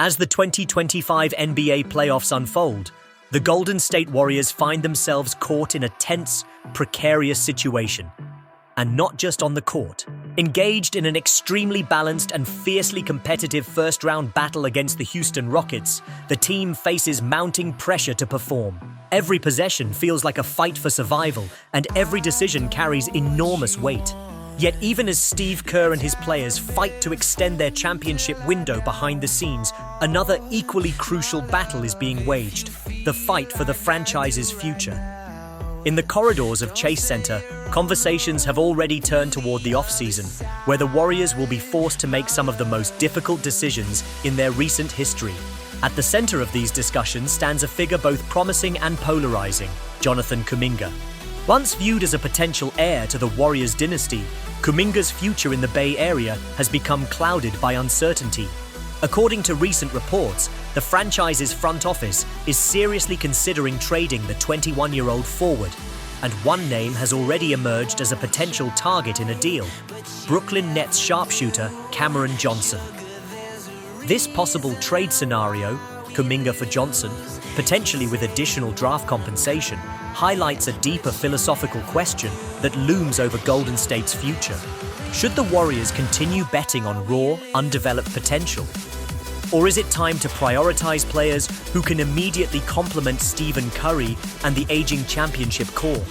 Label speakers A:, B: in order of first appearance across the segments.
A: As the 2025 NBA playoffs unfold, the Golden State Warriors find themselves caught in a tense, precarious situation. And not just on the court. Engaged in an extremely balanced and fiercely competitive first-round battle against the Houston Rockets, the team faces mounting pressure to perform. Every possession feels like a fight for survival, and every decision carries enormous weight. Yet even as Steve Kerr and his players fight to extend their championship window behind the scenes, another equally crucial battle is being waged, the fight for the franchise's future. In the corridors of Chase Center, conversations have already turned toward the offseason, where the Warriors will be forced to make some of the most difficult decisions in their recent history. At the center of these discussions stands a figure both promising and polarizing, Jonathan Kuminga. Once viewed as a potential heir to the Warriors dynasty, Kuminga's future in the Bay Area has become clouded by uncertainty. According to recent reports, the franchise's front office is seriously considering trading the 21-year-old forward, and one name has already emerged as a potential target in a deal: Brooklyn Nets sharpshooter Cameron Johnson. This possible trade scenario, Kuminga for Johnson, potentially with additional draft compensation, highlights a deeper philosophical question that looms over Golden State's future. Should the Warriors continue betting on raw, undeveloped potential? Or is it time to prioritize players who can immediately complement Stephen Curry and the aging championship core?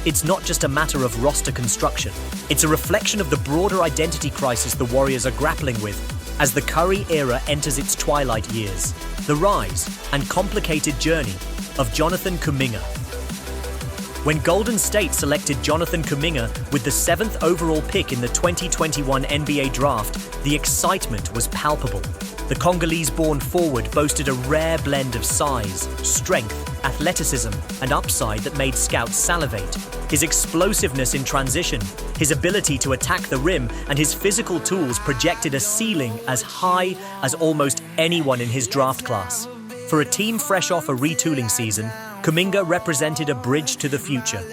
A: It's not just a matter of roster construction. It's a reflection of the broader identity crisis the Warriors are grappling with as the Curry era enters its twilight years. The rise and complicated journey of Jonathan Kuminga. When Golden State selected Jonathan Kuminga with the 7th overall pick in the 2021 NBA draft, the excitement was palpable. The Congolese-born forward boasted a rare blend of size, strength, athleticism, and upside that made scouts salivate. His explosiveness in transition, his ability to attack the rim, and his physical tools projected a ceiling as high as almost anyone in his draft class. For a team fresh off a retooling season, Kuminga represented a bridge to the future.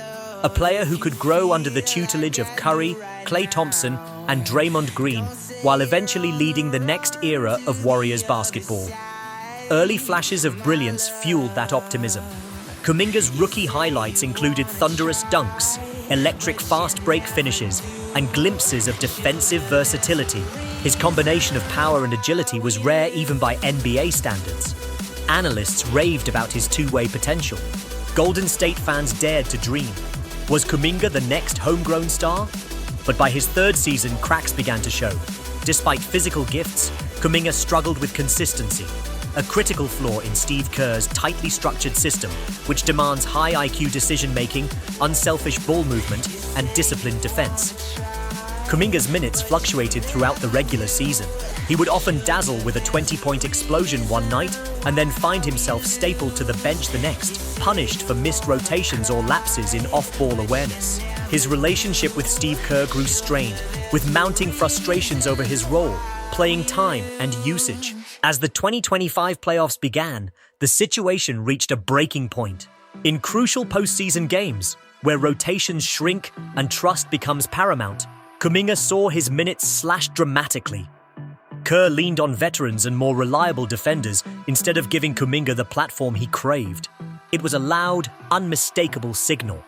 A: A player who could grow under the tutelage of Curry, Klay Thompson, and Draymond Green, while eventually leading the next era of Warriors basketball. Early flashes of brilliance fueled that optimism. Kuminga's rookie highlights included thunderous dunks, electric fast break finishes, and glimpses of defensive versatility. His combination of power and agility was rare even by NBA standards. Analysts raved about his two-way potential. Golden State fans dared to dream. Was Kuminga the next homegrown star? But by his third season, cracks began to show. Despite physical gifts, Kuminga struggled with consistency, a critical flaw in Steve Kerr's tightly structured system, which demands high IQ decision-making, unselfish ball movement, and disciplined defense. Kuminga's minutes fluctuated throughout the regular season. He would often dazzle with a 20-point explosion one night and then find himself stapled to the bench the next, punished for missed rotations or lapses in off-ball awareness. His relationship with Steve Kerr grew strained, with mounting frustrations over his role, playing time, and usage. As the 2025 playoffs began, the situation reached a breaking point. In crucial postseason games, where rotations shrink and trust becomes paramount, Kuminga saw his minutes slashed dramatically. Kerr leaned on veterans and more reliable defenders instead of giving Kuminga the platform he craved. It was a loud, unmistakable signal.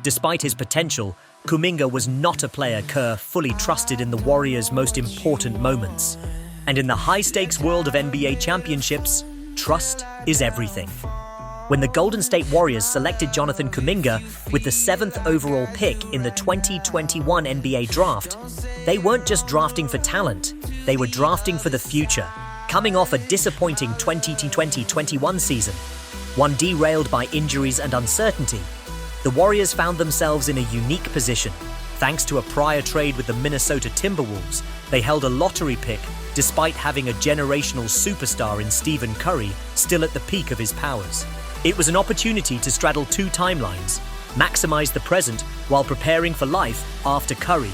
A: Despite his potential, Kuminga was not a player Kerr fully trusted in the Warriors' most important moments. And in the high-stakes world of NBA championships, trust is everything. When the Golden State Warriors selected Jonathan Kuminga with the 7th overall pick in the 2021 NBA draft, they weren't just drafting for talent, they were drafting for the future. Coming off a disappointing 2020-21 season, one derailed by injuries and uncertainty, the Warriors found themselves in a unique position. Thanks to a prior trade with the Minnesota Timberwolves, they held a lottery pick despite having a generational superstar in Stephen Curry still at the peak of his powers. It was an opportunity to straddle two timelines, maximize the present while preparing for life after Curry.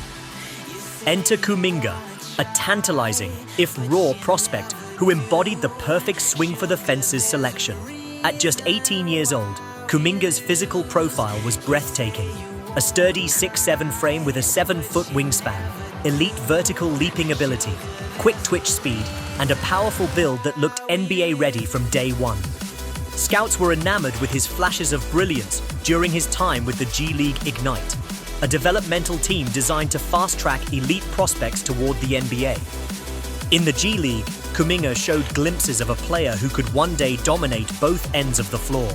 A: Enter Kuminga, a tantalizing, if raw prospect who embodied the perfect swing for the fences selection. At just 18 years old, Kuminga's physical profile was breathtaking. A sturdy 6'7" frame with a 7-foot wingspan, elite vertical leaping ability, quick twitch speed, and a powerful build that looked NBA ready from day one. Scouts were enamored with his flashes of brilliance during his time with the G League Ignite, a developmental team designed to fast-track elite prospects toward the NBA. In the G League, Kuminga showed glimpses of a player who could one day dominate both ends of the floor.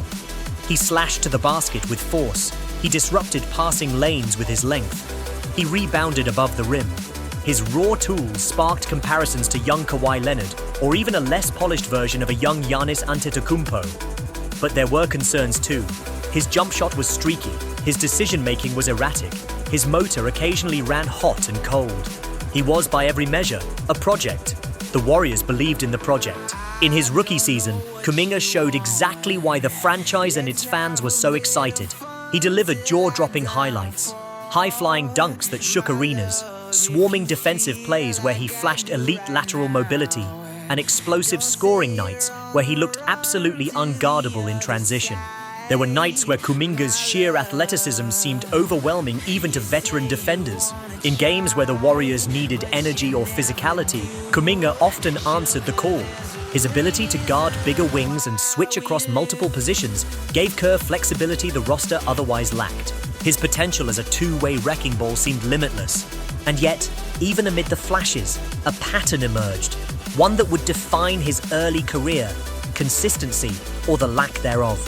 A: He slashed to the basket with force. He disrupted passing lanes with his length. He rebounded above the rim. His raw tools sparked comparisons to young Kawhi Leonard, or even a less polished version of a young Giannis Antetokounmpo. But there were concerns too. His jump shot was streaky. His decision-making was erratic. His motor occasionally ran hot and cold. He was, by every measure, a project. The Warriors believed in the project. In his rookie season, Kuminga showed exactly why the franchise and its fans were so excited. He delivered jaw-dropping highlights, high-flying dunks that shook arenas, swarming defensive plays where he flashed elite lateral mobility, and explosive scoring nights where he looked absolutely unguardable in transition. There were nights where Kuminga's sheer athleticism seemed overwhelming even to veteran defenders. In games where the Warriors needed energy or physicality, Kuminga often answered the call. His ability to guard bigger wings and switch across multiple positions gave Kerr flexibility the roster otherwise lacked. His potential as a two-way wrecking ball seemed limitless. And yet, even amid the flashes, a pattern emerged, one that would define his early career: consistency or the lack thereof.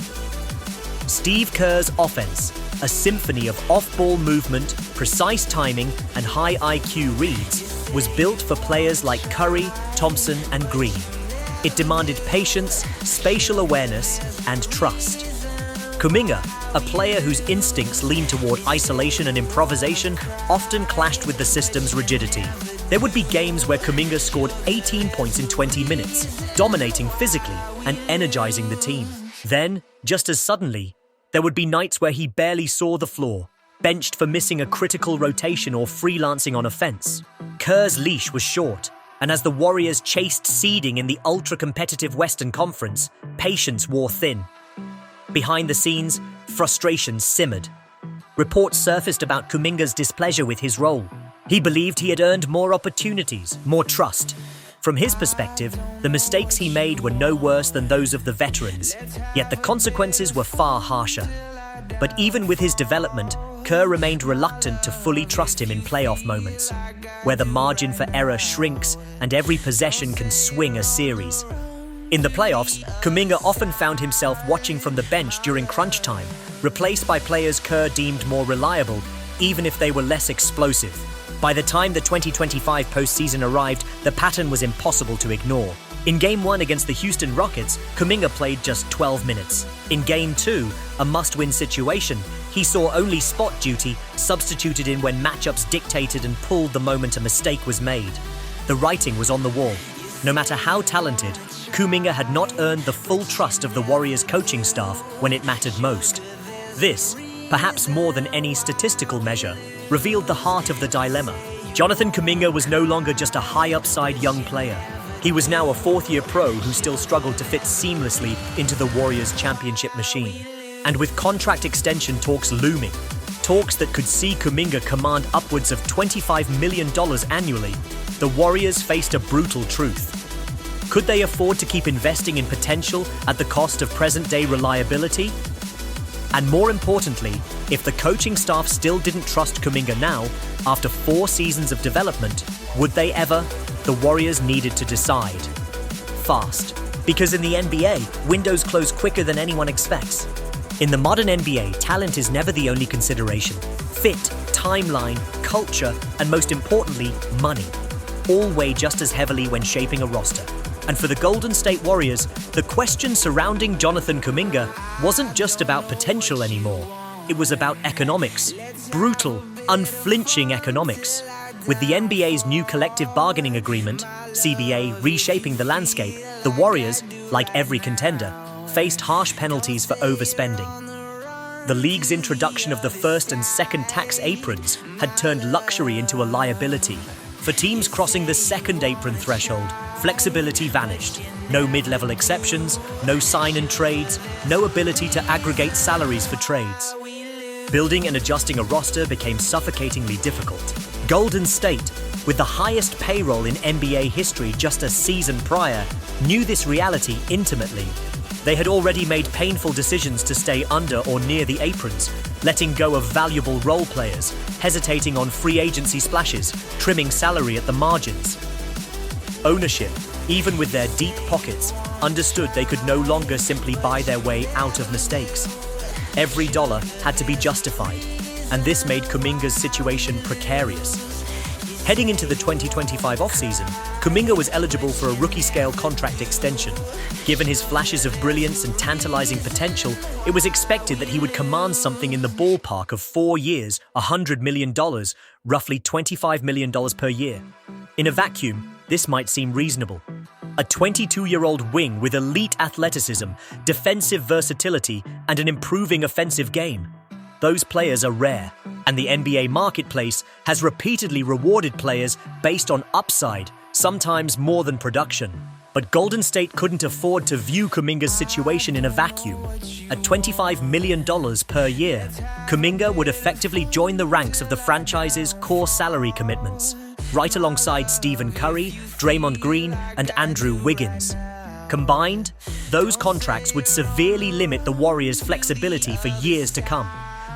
A: Steve Kerr's offense, a symphony of off-ball movement, precise timing, and high IQ reads, was built for players like Curry, Thompson, and Green. It demanded patience, spatial awareness, and trust. Kuminga, a player whose instincts leaned toward isolation and improvisation, often clashed with the system's rigidity. There would be games where Kuminga scored 18 points in 20 minutes, dominating physically and energizing the team. Then, just as suddenly, there would be nights where he barely saw the floor, benched for missing a critical rotation or freelancing on offense. Kerr's leash was short, and as the Warriors chased seeding in the ultra-competitive Western Conference, patience wore thin. Behind the scenes, frustration simmered. Reports surfaced about Kuminga's displeasure with his role. He believed he had earned more opportunities, more trust. From his perspective, the mistakes he made were no worse than those of the veterans, yet the consequences were far harsher. But even with his development, Kerr remained reluctant to fully trust him in playoff moments, where the margin for error shrinks and every possession can swing a series. In the playoffs, Kuminga often found himself watching from the bench during crunch time, replaced by players Kerr deemed more reliable, even if they were less explosive. By the time the 2025 postseason arrived, the pattern was impossible to ignore. In Game 1 against the Houston Rockets, Kuminga played just 12 minutes. In Game 2, a must-win situation, he saw only spot duty, substituted in when matchups dictated and pulled the moment a mistake was made. The writing was on the wall. No matter how talented, Kuminga had not earned the full trust of the Warriors' coaching staff when it mattered most. This, perhaps more than any statistical measure, revealed the heart of the dilemma. Jonathan Kuminga was no longer just a high-upside young player. He was now a fourth-year pro who still struggled to fit seamlessly into the Warriors' championship machine. And with contract extension talks looming, talks that could see Kuminga command upwards of $25 million annually, the Warriors faced a brutal truth. Could they afford to keep investing in potential at the cost of present-day reliability? And more importantly, if the coaching staff still didn't trust Kuminga now, after 4 seasons of development, would they ever? The Warriors needed to decide. Fast. Because in the NBA, windows close quicker than anyone expects. In the modern NBA, talent is never the only consideration. Fit, timeline, culture, and most importantly, money, all weigh just as heavily when shaping a roster. And for the Golden State Warriors, the question surrounding Jonathan Kuminga wasn't just about potential anymore. It was about economics. Brutal, unflinching economics. With the NBA's new collective bargaining agreement, CBA, reshaping the landscape, the Warriors, like every contender, faced harsh penalties for overspending. The league's introduction of the first and second tax aprons had turned luxury into a liability. For teams crossing the second apron threshold, flexibility vanished. No mid-level exceptions, no sign-and trades, no ability to aggregate salaries for trades. Building and adjusting a roster became suffocatingly difficult. Golden State, with the highest payroll in NBA history just a season prior, knew this reality intimately. They had already made painful decisions to stay under or near the aprons, letting go of valuable role players, hesitating on free agency splashes, trimming salary at the margins. Ownership, even with their deep pockets, understood they could no longer simply buy their way out of mistakes. Every dollar had to be justified, and this made Kuminga's situation precarious. Heading into the 2025 offseason, Kuminga was eligible for a rookie-scale contract extension. Given his flashes of brilliance and tantalizing potential, it was expected that he would command something in the ballpark of 4 years, $100 million, roughly $25 million per year. In a vacuum, this might seem reasonable. A 22-year-old wing with elite athleticism, defensive versatility, and an improving offensive game. Those players are rare, and the NBA marketplace has repeatedly rewarded players based on upside, sometimes more than production. But Golden State couldn't afford to view Kuminga's situation in a vacuum. At $25 million per year, Kuminga would effectively join the ranks of the franchise's core salary commitments, right alongside Stephen Curry, Draymond Green, and Andrew Wiggins. Combined, those contracts would severely limit the Warriors' flexibility for years to come,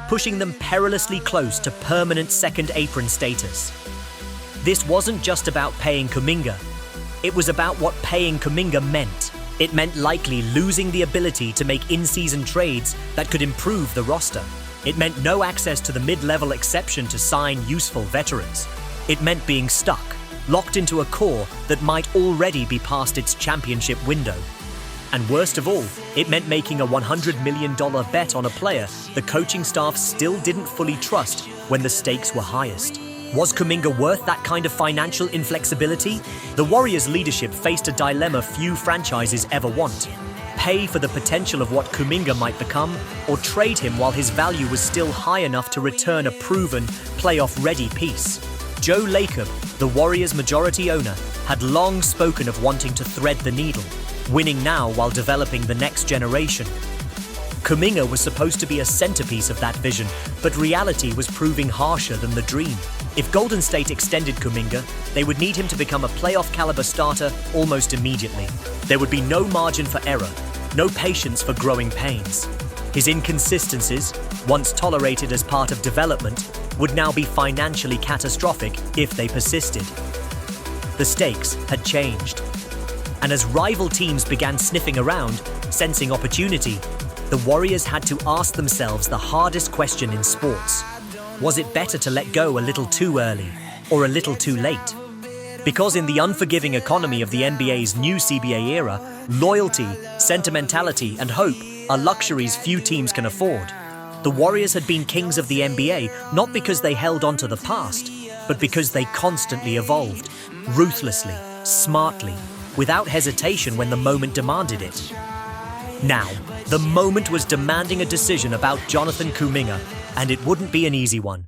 A: pushing them perilously close to permanent second-apron status. This wasn't just about paying Kuminga. It was about what paying Kuminga meant. It meant likely losing the ability to make in-season trades that could improve the roster. It meant no access to the mid-level exception to sign useful veterans. It meant being stuck, locked into a core that might already be past its championship window. And worst of all, it meant making a $100 million bet on a player the coaching staff still didn't fully trust when the stakes were highest. Was Kuminga worth that kind of financial inflexibility? The Warriors' leadership faced a dilemma few franchises ever want. Pay for the potential of what Kuminga might become, or trade him while his value was still high enough to return a proven, playoff-ready piece. Joe Lacob, the Warriors' majority owner, had long spoken of wanting to thread the needle, winning now while developing the next generation. Kuminga was supposed to be a centerpiece of that vision, but reality was proving harsher than the dream. If Golden State extended Kuminga, they would need him to become a playoff-caliber starter almost immediately. There would be no margin for error, no patience for growing pains. His inconsistencies, once tolerated as part of development, would now be financially catastrophic if they persisted. The stakes had changed. And as rival teams began sniffing around, sensing opportunity, the Warriors had to ask themselves the hardest question in sports. Was it better to let go a little too early or a little too late? Because in the unforgiving economy of the NBA's new CBA era, loyalty, sentimentality, and hope are luxuries few teams can afford. The Warriors had been kings of the NBA not because they held on to the past, but because they constantly evolved, ruthlessly, smartly, without hesitation when the moment demanded it. Now, the moment was demanding a decision about Jonathan Kuminga, and it wouldn't be an easy one.